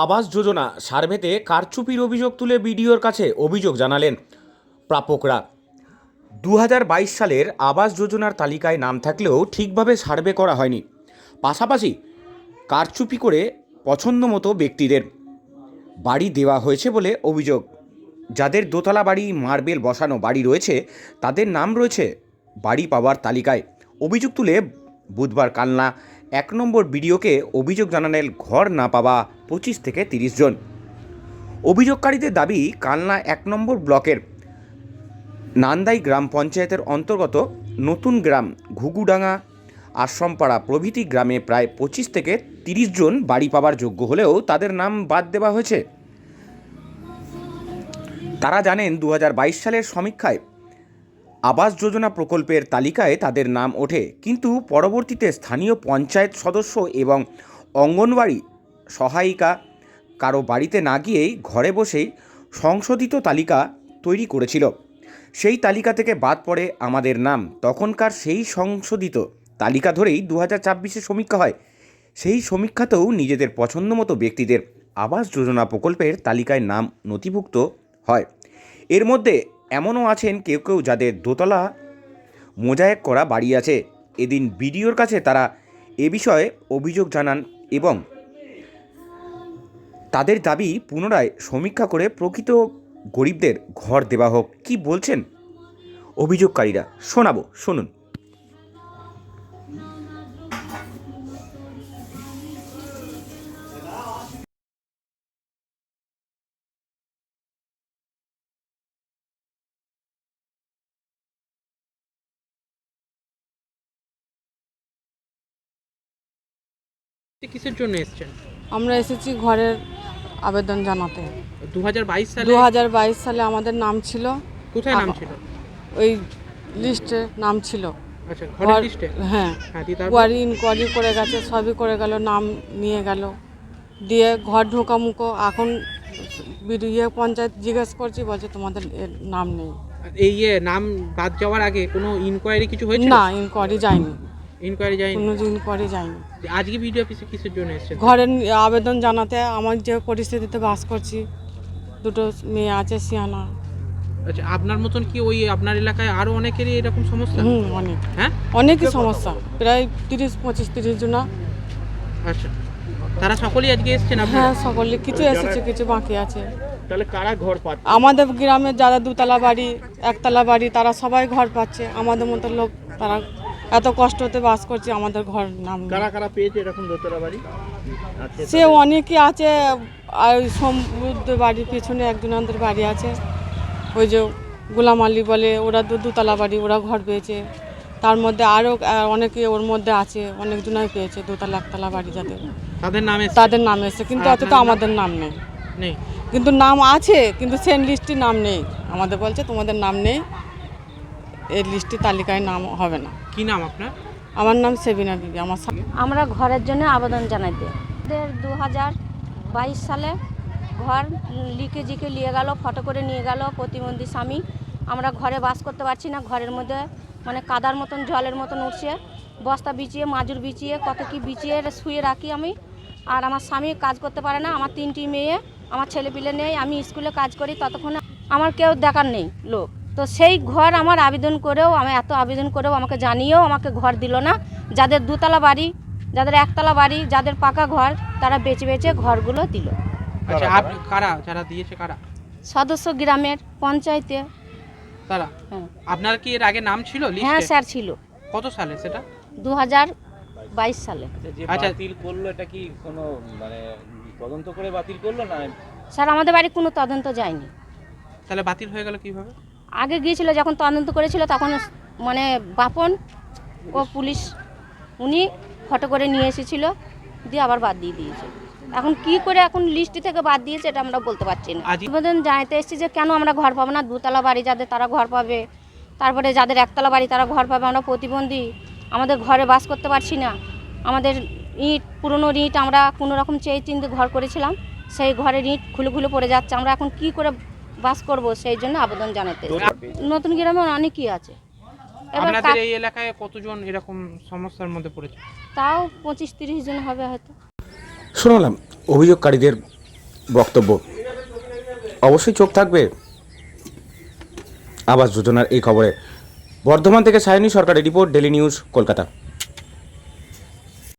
আবাস যোজনা সার্ভেতে কারচুপির অভিযোগ তুলে বিডিওর কাছে অভিযোগ জানালেন প্রাপকরা। 2022 সালের আবাস যোজনার তালিকায় নাম থাকলেও ঠিকভাবে সার্ভে করা হয়নি। পাশাপাশি কারচুপি করে পছন্দ মতো ব্যক্তিদের বাড়ি দেওয়া হয়েছে বলে অভিযোগ। যাদের দোতলা বাড়ি, মার্বেল বসানো বাড়ি রয়েছে, তাদের নাম রয়েছে বাড়ি পাওয়ার তালিকায়। অভিযোগ তুলে বুধবার কালনা 1 নম্বর বিডিওকে অভিযোগ জানালেন ঘর না পাওয়া 25 থেকে 30 জন। অভিযোগকারীদের দাবি, কালনা 1 নম্বর ব্লকের নান্দাই গ্রাম পঞ্চায়েতের অন্তর্গত নতুন গ্রাম, ঘুঘুডাঙ্গা, আশ্রমপাড়া প্রভৃতি গ্রামে প্রায় 25 থেকে 30 জন বাড়ি পাওয়ার যোগ্য হলেও তাদের নাম বাদ দেওয়া হয়েছে। তারা জানেন 2022 সালের সমীক্ষায় আবাস যোজনা প্রকল্পের তালিকায় তাদের নাম ওঠে, কিন্তু পরবর্তীতে স্থানীয় পঞ্চায়েত সদস্য এবং অঙ্গনওয়াড়ি সহায়িকা কারো বাড়িতে না গিয়েই ঘরে বসেই সংশোধিত তালিকা তৈরি করেছিল। সেই তালিকা থেকে বাদ পড়ে আমাদের নাম। তখনকার সেই সংশোধিত তালিকা ধরেই 2024-এ সমীক্ষা হয়। সেই সমীক্ষাতেও নিজেদের পছন্দ মতো ব্যক্তিদের আবাস যোজনা প্রকল্পের তালিকায় নাম নথিভুক্ত হয়। এর মধ্যে এমনও আছেন কেউ কেউ যাদের দোতলা মোজায়েক করা বাড়ি আছে। এদিন বিডিওর কাছে তারা এ বিষয়ে অভিযোগ জানান এবং তাদের দাবি পুনরায় সমীক্ষা করে প্রকৃত গরিবদের ঘর দেওয়া হোক। কি বলছেন অভিযোগকারীরা শোনাবো, শুনুন। কিসের জন্য এসেছেন? আমরা এসেছি ঘরের আবেদন জানাতে। 2022 সালে 2022 সালে আমাদের নাম ছিল। কোথায় নাম ছিল? ওই লিস্টে নাম ছিল। আচ্ছা, ঘরের লিস্টে? হ্যাঁ, দিয়ে তারপর? ওয়ারি ইনকোয়ারি করে গেছে, সবই করে গেল, নাম নিয়ে গেল, দিয়ে ঘর ঢোকামুখো। এখন পঞ্চায়েত জিজ্ঞেস করছি, বলছে তোমাদের এর নাম নেই। এই নাম বাদ যাওয়ার আগে কোনো ইনকোয়ারি কিছু হয়েছিল? না, ইনকোয়ারি যায়নি, ইনকোয়ারি যায়নি। কোনো ইনকোয়ারি যায়নি। আজকে ভিডিও অফিসে কিসের জন্য এসেছেন? ঘরের আবেদন জানাতে। আমার যে পরিস্থিতিতে বাস করছি, দুটো মেয়ে আছে সিয়ানা। আচ্ছা, আপনার মতন কি ওই আপনার এলাকায় আরো অনেকেরই এরকম সমস্যা? অনেক, হ্যাঁ, অনেকই সমস্যা, প্রায় 30-25-30 জন। আচ্ছা, তারা সকলেই আজকে এসেছেন আপনারা? হ্যাঁ, সকলে, কিছু এসেছে, কিছু বাকি আছে। তাহলে কারা ঘর পাচ্ছে? আমাদের গ্রামে যারা দুতলা বাড়ি, একতলা বাড়ি, তারা সবাই ঘর পাচ্ছে। আমাদের মতো লোক, তারা এত কষ্টতে বাস করছে, আমাদের ঘর নাম নেই। কারা কারা পেয়েছে এরকম দোতলা বাড়ি? সে অনেকই আছে। আর ওই সমুদ্র বাড়ির পিছনে একজনের বাড়ি আছে, ওই যে গোলাম আলী বলে, ওরা দুতলা বাড়ি, ওরা ঘর পেয়েছে। তার মধ্যে আরও অনেকে ওর মধ্যে আছে, অনেকজনাই পেয়েছে দোতলা একতলা বাড়ি, যাদের তাদের নাম এসেছে, কিন্তু অত তো আমাদের নাম নেই। নেই, কিন্তু নাম আছে, কিন্তু সেন লিস্টে নাম নেই। আমাদের বলছে তোমাদের নাম নেই, এই লিস্টে তালিকায় নাম হবে না। কি নাম আপনার? আমার নাম সেবিনা বিবি। আমার আমরা ঘরের জন্য আবেদন জানাইতে 2022 সালে ঘর লিখে নিয়ে গেল, ফটো করে নিয়ে গেল প্রতিবন্ধী স্বামী। আমরা ঘরে বাস করতে পারছি না। ঘরের মধ্যে মানে কাদার মতন, জলের মতন উঠছে। বস্তা বিছিয়ে, মাজুর বিছিয়ে, কত কি বিছিয়ে শুয়ে রাখি আমি। আর আমার স্বামী কাজ করতে পারে না। আমার 3টি মেয়ে, আমার ছেলেপিলে নেই। আমি স্কুলে কাজ করি, ততক্ষণে আমার কেউ দেখার নেই লোক। তো সেই ঘর আমার আবেদন করেও, আমি এত আবেদন করেও আমাকে জানিয়েও আমাকে ঘর দিল না। যাদের দুতলা বাড়ি, যাদের একতলা বাড়ি, যাদের পাকা ঘর, তারা বেঁচে বেঁচে ঘরগুলো দিল। আচ্ছা, কারা যারা দিয়েছে কারা? সদস্য গ্রামের পঞ্চায়েতে। তারা? হ্যাঁ। আপনার কি এর আগে নাম ছিল লিস্টে? হ্যাঁ স্যার, ছিল। কত সালে সেটা? 2022 সালে। আচ্ছা, বাতিল করলো, এটা কি কোনো মানে তদন্ত করে বাতিল করলো না? স্যার, আমাদের বাড়ি কোনো তদন্ত যায়নি। তাহলে বাতিল হয়ে গেল কিভাবে? আগে গিয়েছিল, যখন তদন্ত করেছিল তখন মানে বাপন ও পুলিশ উনি ফটো করে নিয়ে এসেছিল, দিয়ে আবার বাদ দিয়ে দিয়েছে। এখন কি করে এখন লিস্ট থেকে বাদ দিয়েছে এটা আমরা বলতে পারছি না। আবেদন জানাতে এসেছি যে কেন আমরা ঘর পাবো না। দুতলা বাড়ি যাদের, তারা ঘর পাবে। তারপরে যাদের একতলা বাড়ি, তারা ঘর পাবে। আমরা প্রতিবন্ধী, আমাদের ঘরে বাস করতে পারছি না। আমাদের ইট, পুরনো ইট আমরা কোনো রকম চেয়ে চিনতে ঘর করেছিলাম, সেই ঘরের ইট খুলে খুলে পড়ে যাচ্ছে। আমরা এখন কি করে বাস করব, সেই জন্য আবেদন জানাতে। নতুন গ্রামে অনেকই আছে। এবার আপনাদের এই এলাকায় কতজন এরকম সমস্যার মধ্যে পড়েছে? তাও 25-30 জন হবে হয়তো। শোনালাম অভিযোগকারীদের বক্তব্য। অবশ্যই চোখ থাকবে আবাস যোজনার এই খবরে। বর্ধমান থেকে সায়নী সরকারের রিপোর্ট, ডেলি নিউজ, কলকাতা।